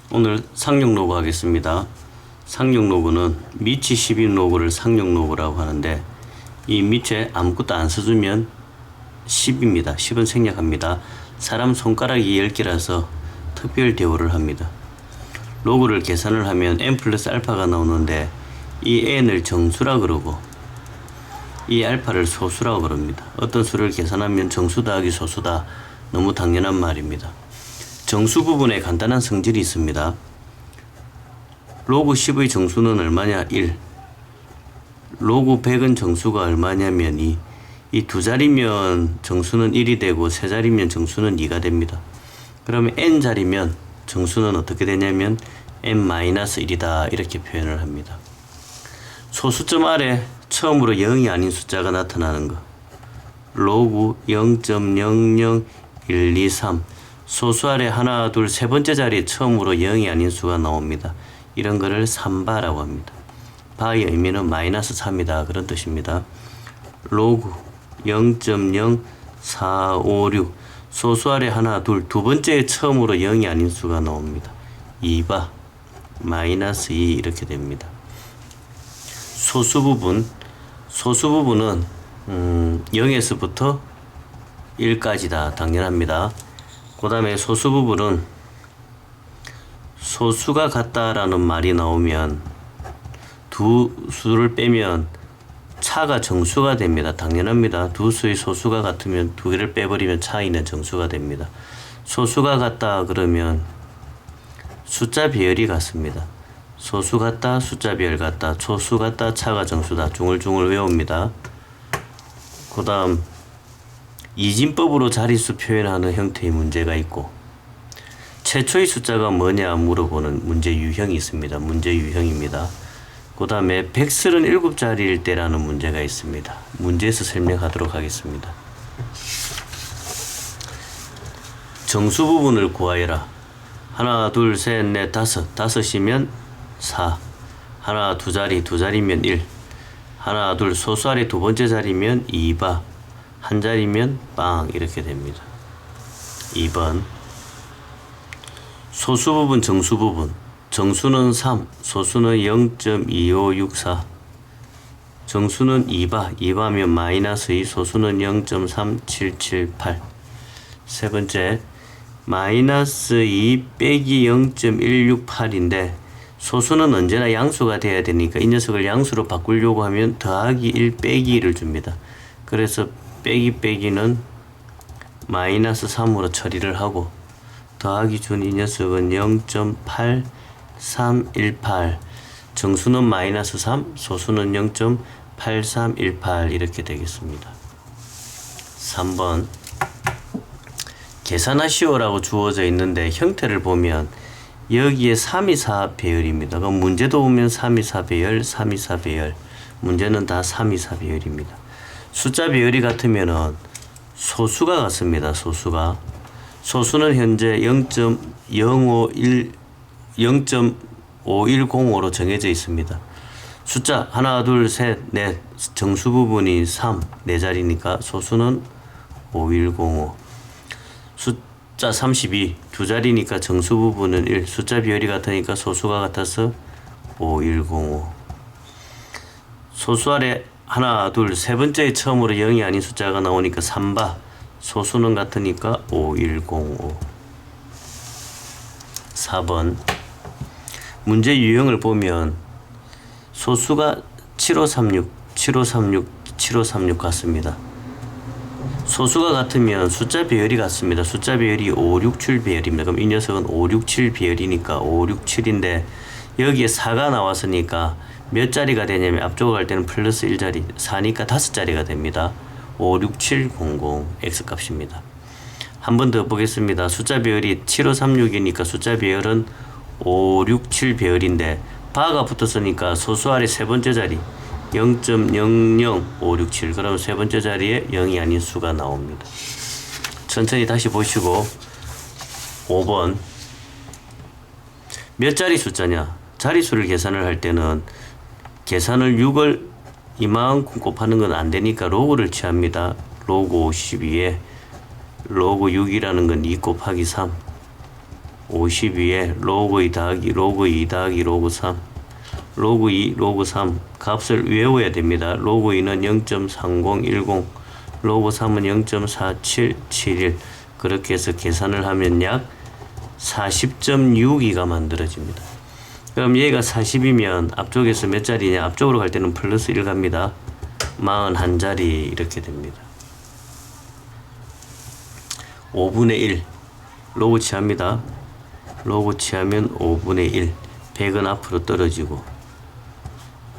오늘 상용 로그 하겠습니다. 상용 로그는 밑이 10인 로그를 상용 로그라고 하는데, 이 밑에 아무것도 안 써주면 10입니다. 10은 생략합니다. 사람 손가락이 10개라서 특별 대우를 합니다. 로그를 계산을 하면 n 플러스 알파가 나오는데, 이 n을 정수라 그러고 이 알파를 소수라고 그럽니다. 어떤 수를 계산하면 정수 더하기 소수다. 너무 당연한 말입니다. 정수 부분에 간단한 성질이 있습니다. 로그 10의 정수는 얼마냐? 1. 로그 100은 정수가 얼마냐면 2. 이 두 자리면 정수는 1이 되고 세 자리면 정수는 2가 됩니다. 그러면 n 자리면 정수는 어떻게 되냐면 n-1이다 이렇게 표현을 합니다. 소수점 아래 처음으로 0이 아닌 숫자가 나타나는 것. 로그 0.00123 소수 아래 하나, 둘, 세 번째 자리에 처음으로 0이 아닌 수가 나옵니다. 이런 거를 3바라고 합니다. 바의 의미는 마이너스 3이다 그런 뜻입니다. 로그 0.0456 소수 아래 하나, 둘, 두 번째에 처음으로 0이 아닌 수가 나옵니다. 2바 마이너스 2 이렇게 됩니다. 소수 부분은 0에서부터 1까지다 당연합니다. 그 다음에 소수 부분은 소수가 같다라는 말이 나오면 두 수를 빼면 차가 정수가 됩니다. 당연합니다. 두 수의 소수가 같으면 두 개를 빼버리면 차이는 정수가 됩니다. 소수가 같다 그러면 숫자 비율이 같습니다. 소수 같다, 숫자 비율 같다, 소수 같다, 차가 정수다. 중얼중얼 외웁니다. 그 다음 이진법으로 자릿수 표현하는 형태의 문제가 있고, 최초의 숫자가 뭐냐 물어보는 문제 유형이 있습니다. 문제 유형입니다. 그 다음에 137자리일 때라는 문제가 있습니다. 문제에서 설명하도록 하겠습니다. 정수 부분을 구하여라. 하나, 둘, 셋, 넷, 다섯이면 4. 하나, 두 자리면 1. 하나, 둘, 소수 아래 두 번째 자리면 2바. 한 자리면 빵 이렇게 됩니다. 2번 소수 부분, 정수 부분. 정수는 3, 소수는 0.2564. 정수는 2바면 마이너스 2, 소수는 0.3778. 세 번째 마이너스 2 빼기 0.168인데 소수는 언제나 양수가 돼야 되니까 이 녀석을 양수로 바꾸려고 하면 더하기 1 빼기 1을 줍니다. 그래서 빼기는 마이너스 3으로 처리를 하고 더하기 준 이 녀석은 0.8318. 정수는 마이너스 3, 소수는 0.8318 이렇게 되겠습니다. 3번 계산하시오라고 주어져 있는데 형태를 보면 여기에 324 배열입니다. 그럼 문제도 보면 324 배열, 324 배열. 문제는 다 324 배열입니다. 숫자 배열이 같으면은 소수가 같습니다. 소수는 현재 0.5105로 정해져 있습니다. 숫자 하나, 둘, 셋, 넷 정수 부분이 3, 네 자리니까 소수는 5105. 숫자 32, 두 자리니까 정수 부분은 1, 숫자 비율이 같으니까 소수가 같아서 5105. 소수 아래 하나, 둘, 세 번째에 처음으로 0이 아닌 숫자가 나오니까 3바. 소수는 같으니까 5105. 4번 문제 유형을 보면 소수가 7536 같습니다. 소수가 같으면 숫자 배열이 같습니다. 숫자 배열이 567 배열입니다. 그럼 이 녀석은 567 배열이니까 567인데 여기에 4가 나왔으니까 몇 자리가 되냐면 앞쪽으로 갈 때는 플러스 1자리, 4니까 5자리가 됩니다. 56700 X값입니다. 한 번 더 보겠습니다. 숫자 배열이 7536이니까 숫자 배열은 567 배열인데 바가 붙었으니까 소수 아래 세 번째 자리 0.00567. 그럼 세 번째 자리에 0이 아닌 수가 나옵니다. 천천히 다시 보시고 5번 몇 자리 숫자냐? 자리수를 계산을 할 때는 계산을 6을 이만큼 곱하는 건 안 되니까 로그를 취합니다. 로그 52에 로그 6이라는 건 2 곱하기 3 52에 로그 2 더하기 로그 2 더하기 로그 3 로그 2 로그 3 값을 외워야 됩니다. 로그 2는 0.3010 로그 3은 0.4771 그렇게 해서 계산을 하면 약 40.62가 만들어집니다. 그럼 얘가 40이면 앞쪽에서 몇 자리냐? 앞쪽으로 갈 때는 플러스 1 갑니다. 41자리 이렇게 됩니다. 5분의 1 로그 취합니다. 로그 취하면 5분의 1 100은 앞으로 떨어지고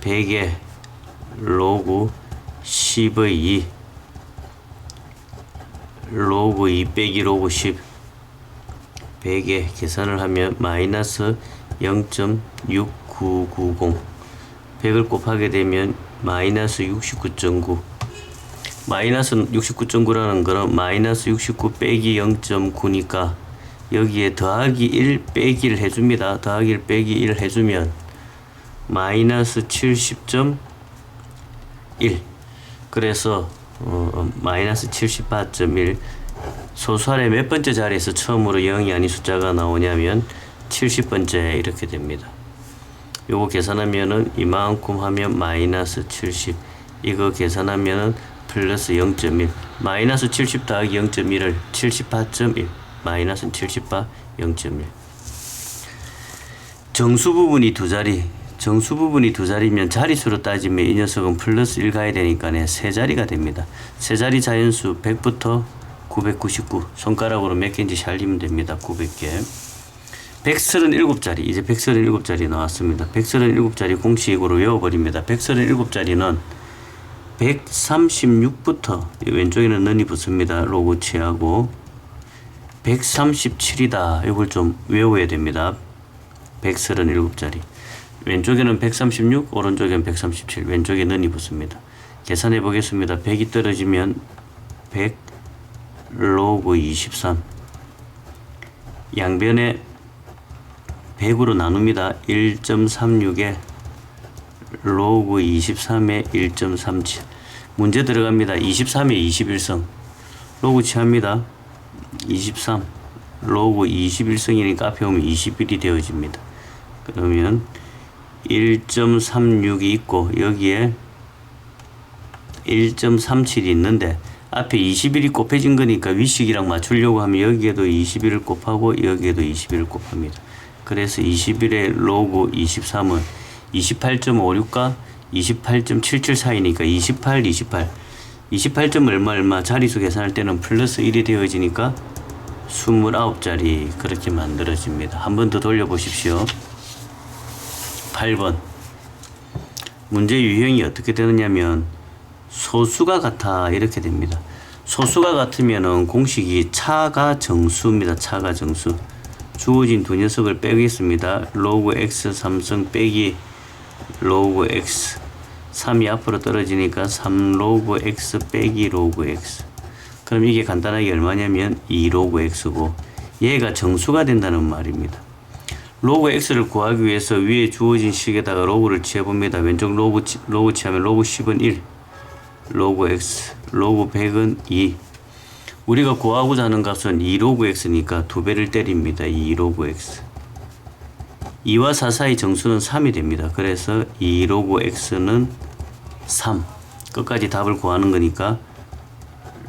100에 로그 10의 2 로그 2 빼기 로그 10 100에 계산을 하면 마이너스 0.6990 100을 곱하게 되면 마이너스 69.9 마이너스 69.9라는 거는 마이너스 69 빼기 0.9니까 여기에 더하기 1 빼기 1 해줍니다. 더하기 1 빼기 1 해주면 마이너스 70.1 그래서 마이너스 78.1 소수할의 몇 번째 자리에서 처음으로 0이 아닌 숫자가 나오냐면 70번째 이렇게 됩니다. 요거 계산하면은 이만큼 하면 마이너스 70 이거 계산하면은 플러스 0.1 마이너스 70 더하기 0.1을 78.1 마이너스 78 0.1 정수 부분이 두 자리 정수 부분이 두 자리면 자릿수로 따지면 이 녀석은 플러스 1 가야 되니까 세 자리가 됩니다. 세 자리 자연수 100부터 999 손가락으로 몇 개인지 살리면 됩니다. 900개 137자리 이제 137자리 나왔습니다. 137자리 공식으로 외워버립니다. 137자리는 136부터 왼쪽에는 는이 붙습니다. 로고 취하고 137이다 이걸 좀 외워야 됩니다. 137자리 왼쪽에는 136 오른쪽에는 137 왼쪽에 는이 붙습니다. 계산해 보겠습니다. 100이 떨어지면 100 로그 23 양변에 100으로 나눕니다. 1.36에 로그 23에 1.37 문제 들어갑니다. 23에 21성 로그 취합니다. 23 로그 21성이니까 앞에 오면 21이 되어집니다. 그러면 1.36이 있고 여기에 1.37이 있는데 앞에 21이 곱해진 거니까 위식이랑 맞추려고 하면 여기에도 21을 곱하고 여기에도 21을 곱합니다. 그래서 21의 로그 23은 28.56과 28.77 사이니까 28 28점 얼마 자리수 계산할 때는 플러스 1이 되어지니까 29자리 그렇게 만들어집니다. 한 번 더 돌려보십시오. 8번 문제 유형이 어떻게 되느냐면 소수가 같아 이렇게 됩니다. 소수가 같으면은 공식이 차가 정수입니다. 차가 정수 주어진 두 녀석을 빼겠습니다. 로그 x 3성 빼기 로그 x 3이 앞으로 떨어지니까 3 로그 x 빼기 로그 x 그럼 이게 간단하게 얼마냐면 2 로그 x고 얘가 정수가 된다는 말입니다. 로그 x를 구하기 위해서 위에 주어진 식에다가 로그를 취해봅니다. 왼쪽 로그 취하면 로그 10은 1 로그 x 로그 100은 2 우리가 구하고자 하는 값은 2 로그 x니까 2배를 때립니다. 2 로그 x 2와 4 사이 정수는 3이 됩니다. 그래서 2 로그 x는 3 끝까지 답을 구하는 거니까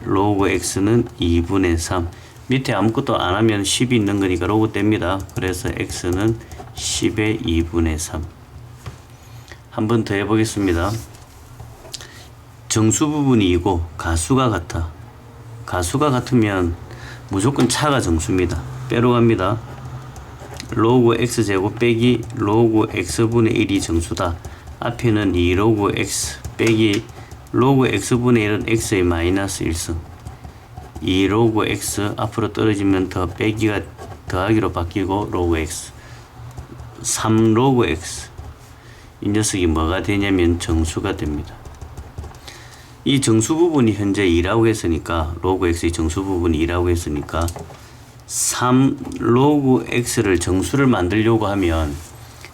로그 x는 2분의 3 밑에 아무것도 안 하면 10이 있는 거니까 로그 뗍니다. 그래서 x는 10의 2분의 3 한 번 더 해보겠습니다. 정수 부분이 이고 가수가 같아. 가수가 같으면 무조건 차가 정수입니다. 빼러 갑니다. 로그 x제곱 빼기 로그 x분의 1이 정수다. 앞에는 2 로그 x 빼기 로그 x분의 1은 x의 마이너스 1승 2 로그 x 앞으로 떨어지면 더 빼기가 더하기로 바뀌고 로그 x 3 로그 x 이 녀석이 뭐가 되냐면 정수가 됩니다. 이 정수 부분이 현재 2라고 했으니까 로그 x의 정수 부분이 2라고 했으니까 3 로그 x를 정수를 만들려고 하면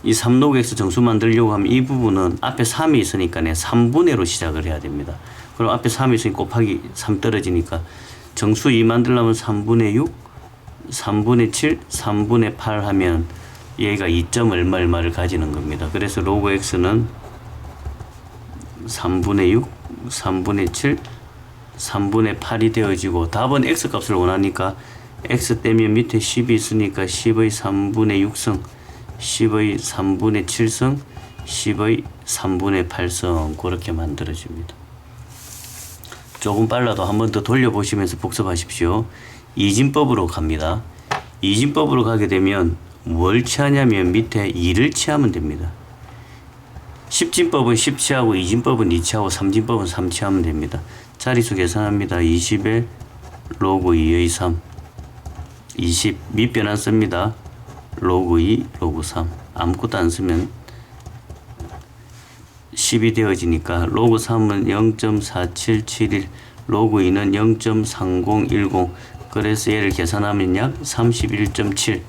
이 3 로그 x 정수 만들려고 하면 이 부분은 앞에 3이 있으니까 3분의로 시작을 해야 됩니다. 그럼 앞에 3이 있으니까 곱하기 3 떨어지니까 정수 2 만들려면 3분의 6 3분의 7, 3분의 8 하면 얘가 2점 얼마 얼마를 가지는 겁니다. 그래서 로그 x는 3분의 6, 3분의 7, 3분의 8이 되어지고, 답은 x 값을 원하니까 x 떼면 밑에 10이 있으니까 10의 3분의 6성, 10의 3분의 7성, 10의 3분의 8성 그렇게 만들어집니다. 조금 빨라도 한 번 더 돌려보시면서 복습하십시오. 이진법으로 갑니다. 이진법으로 가게 되면 뭘 취하냐면 밑에 2를 취하면 됩니다. 10진법은 10 취하고 2진법은 2 취하고 3진법은 3 취하면 됩니다. 자리수 계산합니다. 20에 로그 2의 3, 20 밑변 안 씁니다. 로그 2, 로그 3 아무것도 안 쓰면 10이 되어지니까 로그 3은 0.4771, 로그 2는 0.3010. 그래서 얘를 계산하면 약 31.7.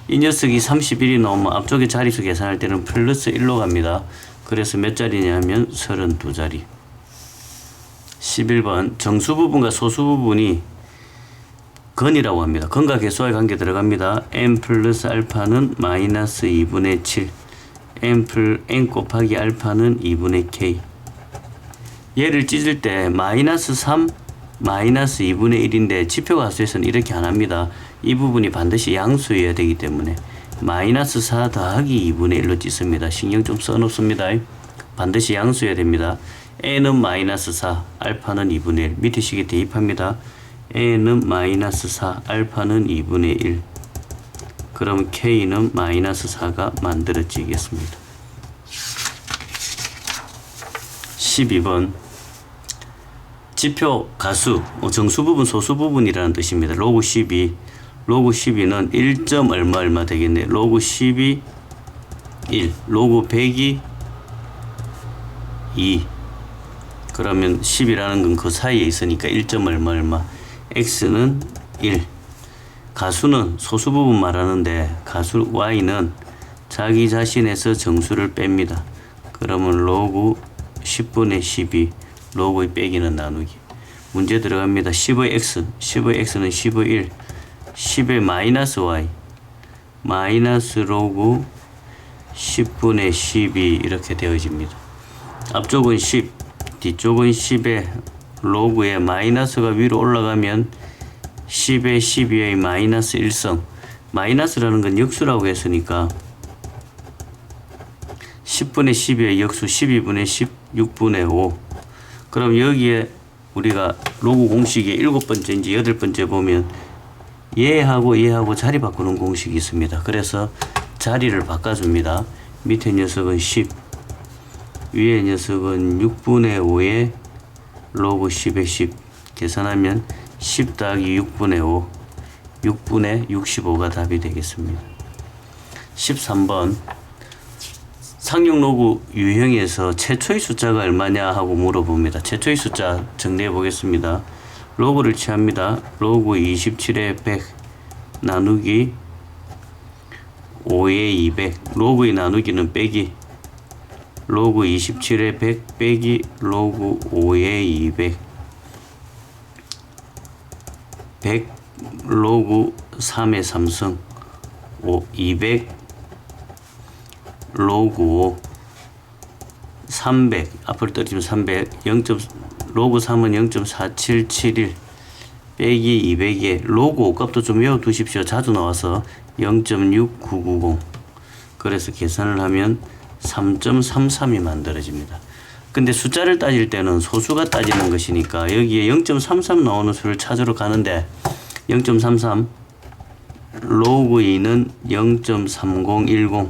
이 녀석이 31이 나오면 앞쪽에 자리수 계산할 때는 플러스 1로 갑니다. 그래서 몇 자리냐면 32자리. 11번 정수 부분과 소수 부분이 건이라고 합니다. 건과 개수와의 관계 들어갑니다. n 플러스 알파는 마이너스 2분의 7, n 곱하기 알파는 2분의 k. 얘를 찢을 때 마이너스 3, 마이너스 2분의 1인데 지표가수에서는 이렇게 안 합니다. 이 부분이 반드시 양수여야 되기 때문에 마이너스 4 더하기 2분의 1로 찢습니다. 신경 좀 써놓습니다. 반드시 양수여야 됩니다. n은 마이너스 4, 알파는 2분의 1. 밑에 식에 대입합니다. n은 마이너스 4, 알파는 2분의 1. 그럼 k는 마이너스 4가 만들어지겠습니다. 12번 지표 가수 정수 부분 소수 부분이라는 뜻입니다. 로그 12, 로그 12는 1점 얼마 얼마 되겠네. 로그 12 1, 로그 100이 2. 그러면 10이라는 건 그 사이에 있으니까 1점 얼마 얼마. x는 1. 가수는 소수 부분 말하는데 가수 y는 자기 자신에서 정수를 뺍니다. 그러면 로그 10분의 12, 로그의 빼기는 나누기. 문제 들어갑니다. 10의 x, 10의 x는 10의 1, 10의 마이너스 y, 마이너스 로그 10분의 12 이렇게 되어집니다. 앞쪽은 10, 뒤쪽은 10의 로그에 마이너스가 위로 올라가면 10의 12의 마이너스 1성. 마이너스라는 건 역수라고 했으니까 10분의 12의 역수 12분의 10, 6분의 5. 그럼 여기에 우리가 로그 공식의 7번째인지 8번째 보면 얘하고 자리 바꾸는 공식이 있습니다. 그래서 자리를 바꿔줍니다. 밑에 녀석은 10, 위에 녀석은 6분의 5에 로그 10의 10 계산하면 10 더하기 6분의 5, 6분의 65가 답이 되겠습니다. 13번 상용 로그 유형에서 최초의 숫자가 얼마냐 하고 물어봅니다. 최초의 숫자 정리해 보겠습니다. 로그를 취합니다. 로그 27에 100 나누기 5에 200. 로그의 나누기는 빼기. 로그 27에 100 빼기 로그 5에 200. 100 로그 3의 3성 200 로그 5 300 앞으로 떨어지면 300 로그 3은 0.4771 빼기 200에 로그 5 값도 좀 외워두십시오. 자주 나와서 0.6990. 그래서 계산을 하면 3.33이 만들어집니다. 근데 숫자를 따질 때는 소수가 따지는 것이니까 여기에 0.33 나오는 수를 찾으러 가는데 0.33 로그 2는 0.3010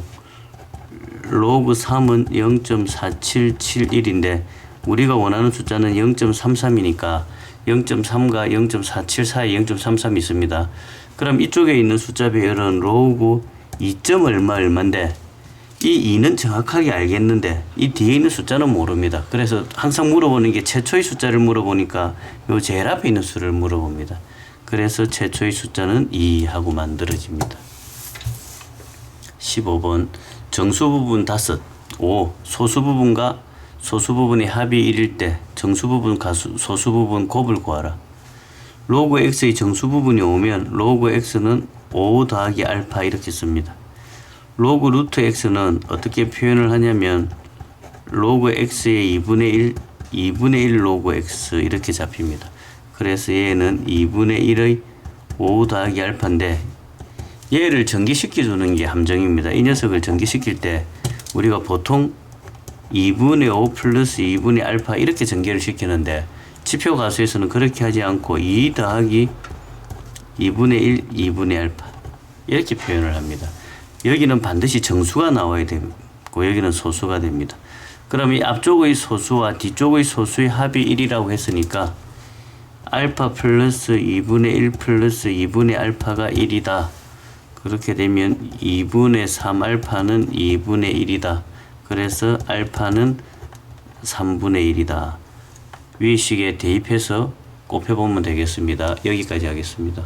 로그 3은 0.4771인데 우리가 원하는 숫자는 0.33이니까 0.3과 0.47 사이에 0.33이 있습니다. 그럼 이쪽에 있는 숫자 배열은 로그 2점 얼마 얼마인데 이 2는 정확하게 알겠는데 이 뒤에 있는 숫자는 모릅니다. 그래서 항상 물어보는 게 최초의 숫자를 물어보니까 요 제일 앞에 있는 수를 물어봅니다. 그래서 최초의 숫자는 2 하고 만들어집니다. 15번 정수 부분 5, 5 소수 부분과 소수 부분의 합이 1일 때 정수 부분 가수 소수 부분 곱을 구하라. 로그 x의 정수 부분이 오면 로그 x는 5 더하기 알파 이렇게 씁니다. 로그 루트 x는 어떻게 표현을 하냐면 로그 x의 2분의 1 로그 x 이렇게 잡힙니다. 그래서 얘는 2분의 1의 5 더하기 알파인데 얘를 전개시켜 주는 게 함정입니다. 이 녀석을 전개시킬 때 우리가 보통 2분의 5 플러스 2분의 알파 이렇게 전개를 시키는데 지표 가수에서는 그렇게 하지 않고 2 더하기 2분의 1 2분의 알파 이렇게 표현을 합니다. 여기는 반드시 정수가 나와야 되고 여기는 소수가 됩니다. 그럼 이 앞쪽의 소수와 뒤쪽의 소수의 합이 1이라고 했으니까 알파 플러스 2분의 1 플러스 2분의 알파가 1이다. 그렇게 되면 2분의 3 알파는 2분의 1이다. 그래서 알파는 3분의 1이다. 위식에 대입해서 곱해보면 되겠습니다. 여기까지 하겠습니다.